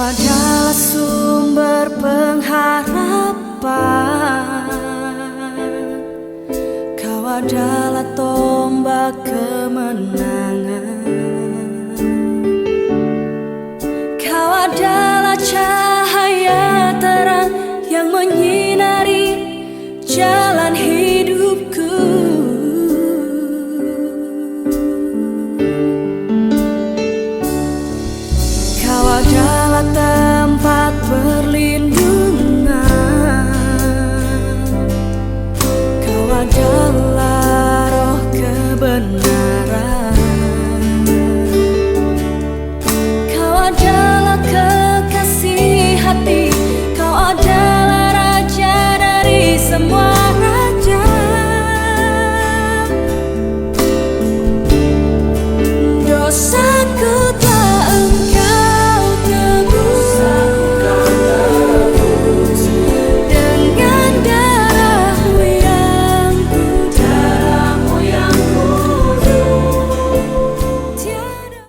adalah sumber pengharapan, Kau adalah tombak kemenangan, Kau adalah cahaya terang yang menyinari jalan